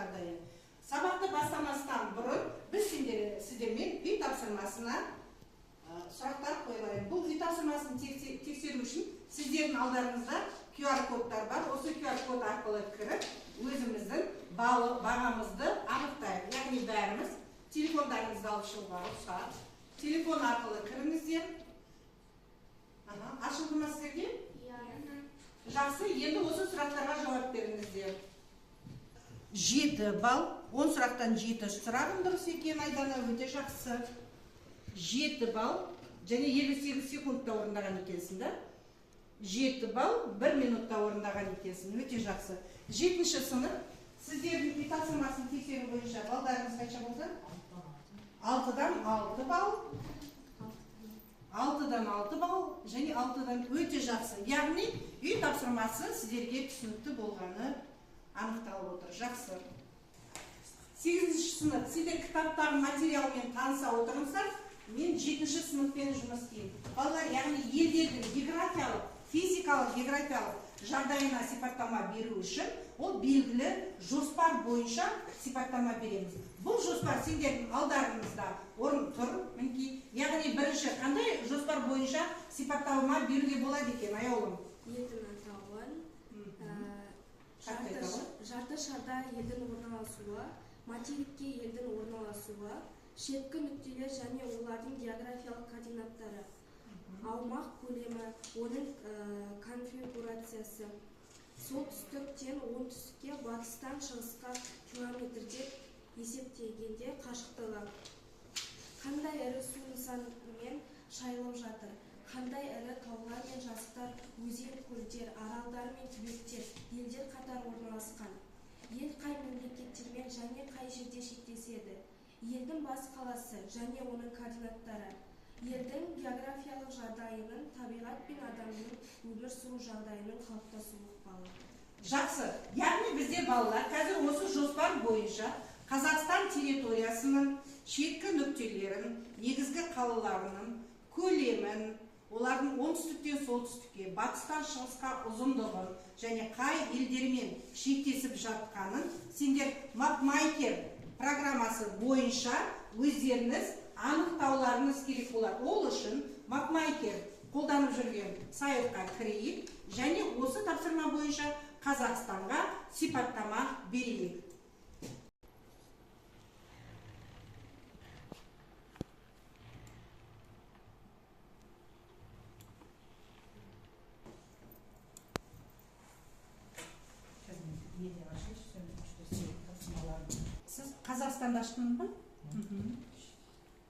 жағдайы. Сабақты бастамастан бұрын біз сіздермен үй тапсырмасына сұрақтар қойылайын. Бұл үй тапсырмасын тексеру үшін сіздердің алдарыңызда QR кодтар бар. Осы QR код арқылы кіріп, өзіміздің бағамызды анықтайық. Яғни бәріміз телефондарыңызды алып шығуға рұқсат. Телефон арқылы кіріңіздер. Ашылды ма сіздерге? Жақсы, енді осы сұрақтарға жауап беріңіздер. 7 балл, 10 сұрақтан 7 сұрағым дұрыс екен, Айдана, өте жақсы. 7 балл, және 58 секундта орындаған екенсің, да? 7 балл, 1 минутта орындаған екенсің, өте жақсы. 7-ші сынып, сіздердің үй тапсырмасын тексеру бойынша балдарыңыз қанша болды? 6-дан 6 балл. 6-дан 6 балл, және 6-дан өте жақсы. Яғни, үй тапсырмасы сіздерге түсінікті болғаны анықталып отыр. Жақсы. 8-ші сынып, сіздер кітаптағы материалмен таныса отырыңыздар. Мен 7-ші сыныппен жұмыс істеймін. Балалар, яғни елдердің географиялық, физикалық, географиялық жағдайына сипаттама беру үшін ол белгілі жоспар бойынша сипаттама береміз. Бұл жоспар сендердің алдарыңызда орын тұр, мінекей. Яғни бірінші қандай жоспар бойынша сипаттама беруге болады екен, аяулым? Елдің атауын, жарты шарда елдің орналасуы, материкке елдің орналасуы, шеткі нүктелер және олардың географиялық координаттары, аумақ көлемі, оның конфигурациясы, солтүстіктен оңтүстікке, батыстан шығысқа километрде есептегенде қашықтығы, қандай ірі су нысанымен шайылып жатыр, қандай ірі таулар мен жазықтар, өзен, көлдер, аралдар мен түбектер, елдер қатар орналасқан, ел қай мемлекеттермен және қай жерде шектеседі, елдің бас қаласы және оның координаттары, елдің географиялық жағдайының, табиғат пен адамның өмір сүру жағдайының қалыптасу ықпалы. Жақсы. Яғни бізде балалар қазір осы жоспар бойынша Қазақстан территориясының шеткі нүктелерін, негізгі қалаларының көлемін, олардың оңтүстіктен солтүстікке, батыстан шығысқа ұзындығын және қай елдермен шектесіп жатқанын сендер мапмайкер программасы бойынша өздеріңіз анықтауларыңыз керек болады. Ол үшін мапмайкер қолданып жүрген сайтқа кірейік және осы тапсырма бойынша Қазақстанға сипаттама берейік. Сіз Қазақстанда аштыңыз ба?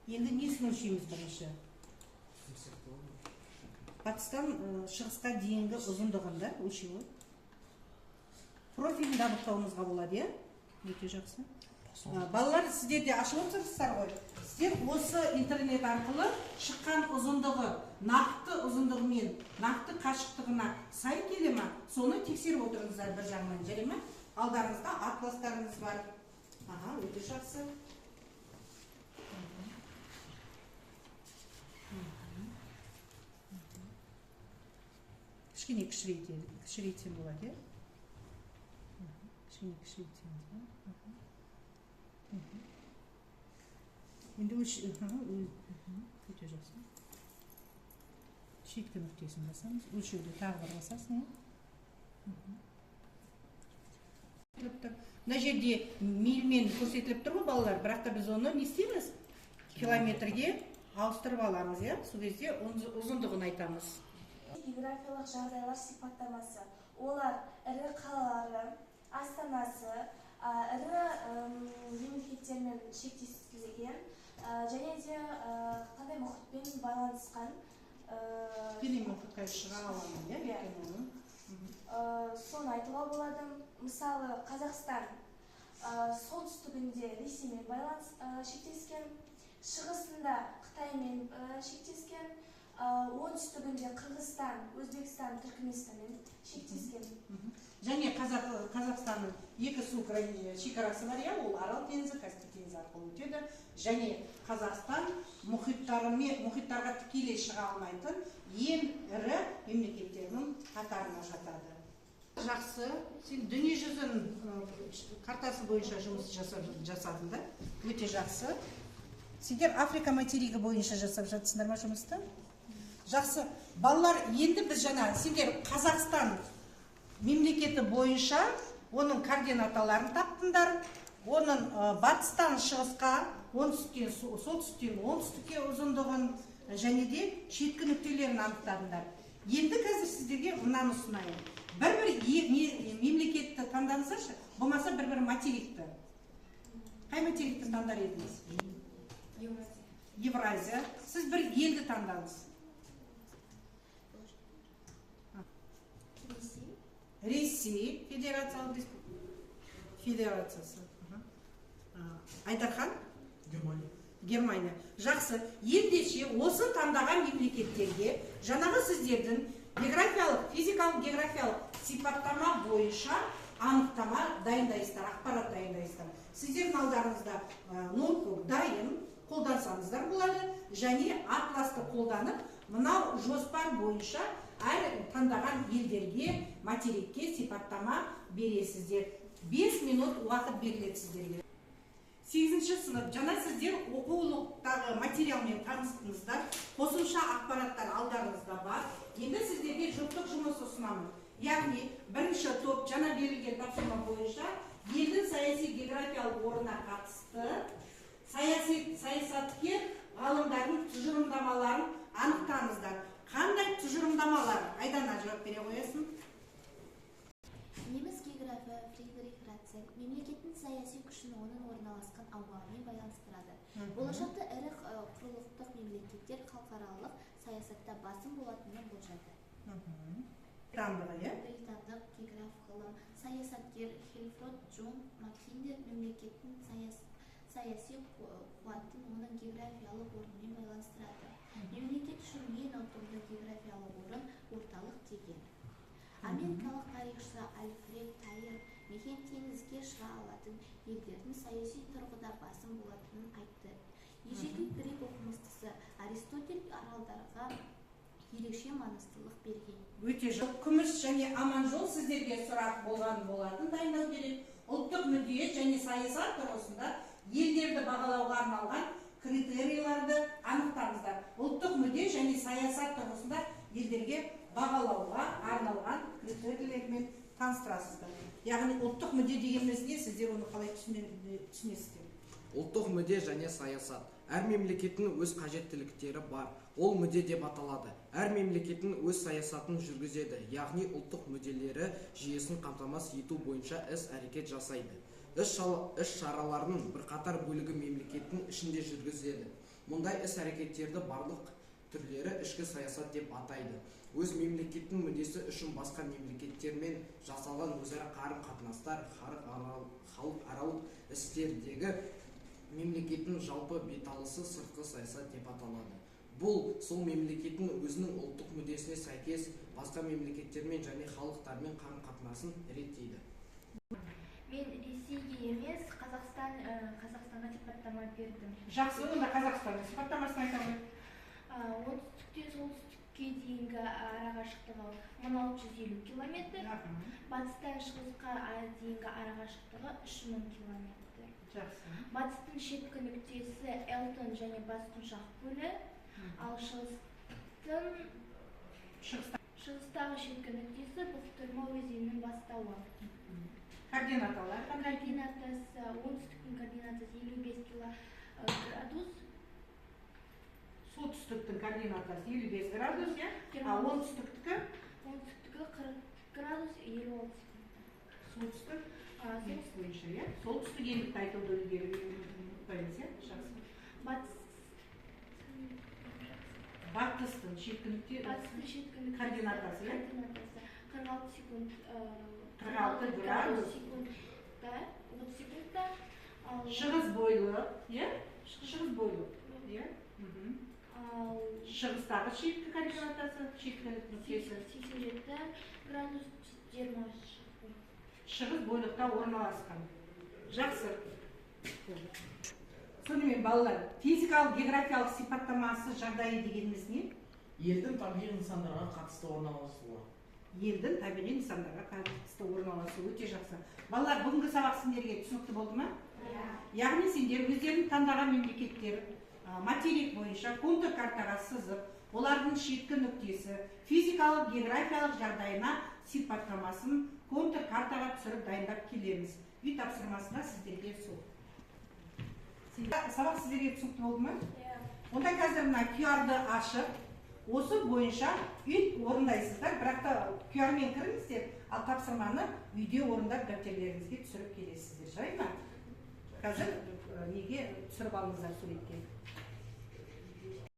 Енді несін өлшейміз бірінші? Батыстан шығысқа дейінгі ұзындығында өлшеуі. Профилін анықтауымызға болады, е? Өте жақсы. Балалар, сіздер де ашып отырсыздар ғой. Сіздер осы интернет арқылы шыққан ұзындығы, нақты ұзындығымен, нақты қашықтығына сай келе ме? Соны тексеріп отырыңыздар бір жағынан, жарай ма? Алдарыңызда атластарыңыз бар. Өте жақсы. Кішкене кішірейтсем болады, е? Кішкене кішірейтсеміз, ба? Енді өте жақсы. Шеткі нүктесін басамыз. Өлшеуді тағы бір басасың, е? Мына жерде мильмен көрсетіліп тұр ғой, балалар, бірақ та біз оны не істейміз? Километрге ауыстырып аламыз, е? Сол кезде ұзындығын айтамыз. Географиялық жағдайлар сипаттамасы. Олар ірі қалалары, астанасы, ірі мемлекеттермен шектесілген, және де қандай мұхитпен байланысқан. Кене мұхитқа шыға аламын, е? Соны айтуға болады. Мысалы, Қазақстан солтүстігінде Ресеймен шектескен, шығысында Қытаймен шектескен, оңтүстігінде Қырғызстан, Өзбекстан, Түркменстанмен шектескен. Және Қазақстанның екі су шекарасы бар, ол Арал теңізі, Каспий теңізі арқылы өтеді. Және Қазақстан мұхиттарға тікелей шыға алмайтын ең ірі мемлекеттердің қатарына жатады. Жақсы. Сен дүние жүзін картасы бойынша жұмыс жасадың да? Өте жақсы. Сендер Африка материгі бойынша жасап жатсыңдар ма жұмысты? Жақсы. Балалар, енді біз жаңа сендер Қазақстан мемлекеті бойынша оның координаталарын таптыңдар. Оның батыстан шығысқа, оңтүстіктен солтүстіктен оңтүстікке ұзындығын және де шеткі нүктелерін анықтадыңдар. Енді қазір сіздерге мынаны ұсынайын. Бір-бір мемлекетті таңдаңыздаршы, болмаса бір-бір материкті. Қай материкті таңдар едіңіз? Евразия. Сіз бір елді таңдаңыз. Ресей Федерациялық Федерациясы. Айдархан? Германия. Жақсы. Ендеше осы таңдаған мемлекеттерге жаңағы сіздердің географиялық, физикалық географиялық сипаттама бойынша анықтама дайындайсыздар, ақпарат дайындайсыздар. Сіздердің алдарыңызда ноутбук дайын, қолдансаңыздар болады, және атласты қолданып, мынау жоспар бойынша әр таңдаған елдерге, материкке сипаттама бересіздер. 5 минут уақыт беріледі сіздерге. 8-ші сынып, жаңа сіздер оқулықтағы материалмен таныстыңыздар, қосымша ақпараттар алдарыңызда бар. Енді сіздерге жұптық жұмыс ұсынамын. Яғни, бірінші топ жаңа берілген тапсырма бойынша елдің саяси географиялық орнына қатысты саясаткер ғалымдардың тұжырымдамаларын анықтаңыздар. Қандай тұжырымдамалар? Айдана жауап бере қоясың. Неміс географы Фридрих Рацель мемлекеттің саяси күшін оның орналасқан аумағымен байланыстырады. Болашақта ірі құрлықтық мемлекеттер халықаралық саясатта басым болатынын болжайды. Британдық географ ғалым саясаткер Хилфорд Джон Маккиндер мемлекеттің саяси қуатын оның географиялық орнымен байланыстырады. Мемлекет үшін ең ауқымды географиялық орын орталық деген. Америкалық тарихшы Альфред Тайер мекен теңізге шыға алатын елдердің саяси тұрғыда басым болатынын айтты. Ежелгі грек оқымыстысы Аристотель аралдарға ерекше маңыздылық берген. Өте жоқ. Күміс және Аманжол сіздерге сұрақ болған болатын дайындау керек. Ұлттық мүдде және саясат тұрғысында елдерді бағалауға арналған критерийларды анықтаңыздар. Ұлттық мүдде және саясат тұрғысында елдерге бағалауға арналған критерийлермен таныстырасыздар. Яғни ұлттық мүдде дегеніміз не? Сіздер оны қалай түсінесіздер? Ұлттық мүдде және саясат. Әр мемлекеттің өз қажеттіліктері бар. Ол мүдде деп аталады. Әр мемлекеттің өз саясатын жүргізеді. Яғни ұлттық мүдделері жүйесін қамтамасыз ету бойынша іс-әрекет жасайды. Іс-шараларының бірқатар бөлігі мемлекеттің ішінде жүргізеді. Мұндай іс-әрекеттерді барлық түрлері ішкі саясат деп атайды. Өз мемлекеттің мүддесі үшін басқа мемлекеттермен жасалған өзара қарым-қатынастар халықаралық істердегі мемлекеттің жалпы беталысы сыртқы саясат деп аталады. Бұл сол мемлекеттің өзінің ұлттық мүддесіне сәйкес басқа мемлекеттермен және халықтармен қарым-қатынасын реттейді. Мен Ресейге емес, Қазақстанға сипаттама бердім. Жақсы, онда Қазақстанның сипаттамасын айтамын. Оңтүстіктен солтүстікке дейінгі арақашықтығы 1650 километр, батыстан шығысқа дейінгі арақашықтығы 3000 километр. Жақсы. Батыстың шеткі нүктесі Элтон және Басқұншақ көлі, ал шығыстағы шеткі нүктесі Бұқтырма өзенінің бастауы. Координаталар. Координатасы, оңтүстіктің координатасы 55 градус. Солтүстіктің координатасы 55 градус, а оңтүстіктікі? Оңтүстігі 40 градус 56 секунд. Солтүстік бойынша, солтүстік ендікті айтылды үлгері ұмытпаймыз, жақсы. Батыстың шеткі нүкте координатасы 46 секунд. 46 градус. Секундта, 30 секундта. Шығыс бойлы, шығыс бойлы. Шығыстағы шеткі координатасы, шеткі нүктесі 87 градус 20 секунд. Шығыс бойлықта орналасқан. Жақсы. Сонымен балалар, физикалық географиялық сипаттамасы жағдайы дегеніміз не? Елдің табиғи нысандарға қатысты орналасуы. елдің табиғи нысандарға қатысты орналасу өте жақсы. Балалар, бүгінгі сабақ сендерге түсінікті болды ма? Яғни сендер өздерің таңдаған мемлекеттер материк бойынша контур картаға сызып, олардың шеткі нүктесі, физикалық, географиялық жағдайына сипаттамасын контур картаға түсіріп дайындап келеміз. Үй тапсырмасында сіздерге сол. Сабақ сіздерге түсінікті болды ма? Онда қазір мына QR-ды ашып, осы бойынша үй орындайсыздар, бірақ та QR-мен кіріңіздер, ал тапсырманы үйде орындап дәптерлеріңізге түсіріп келесіздер. Жай ма? Қазір неге түсіріп алыңыздар суретке?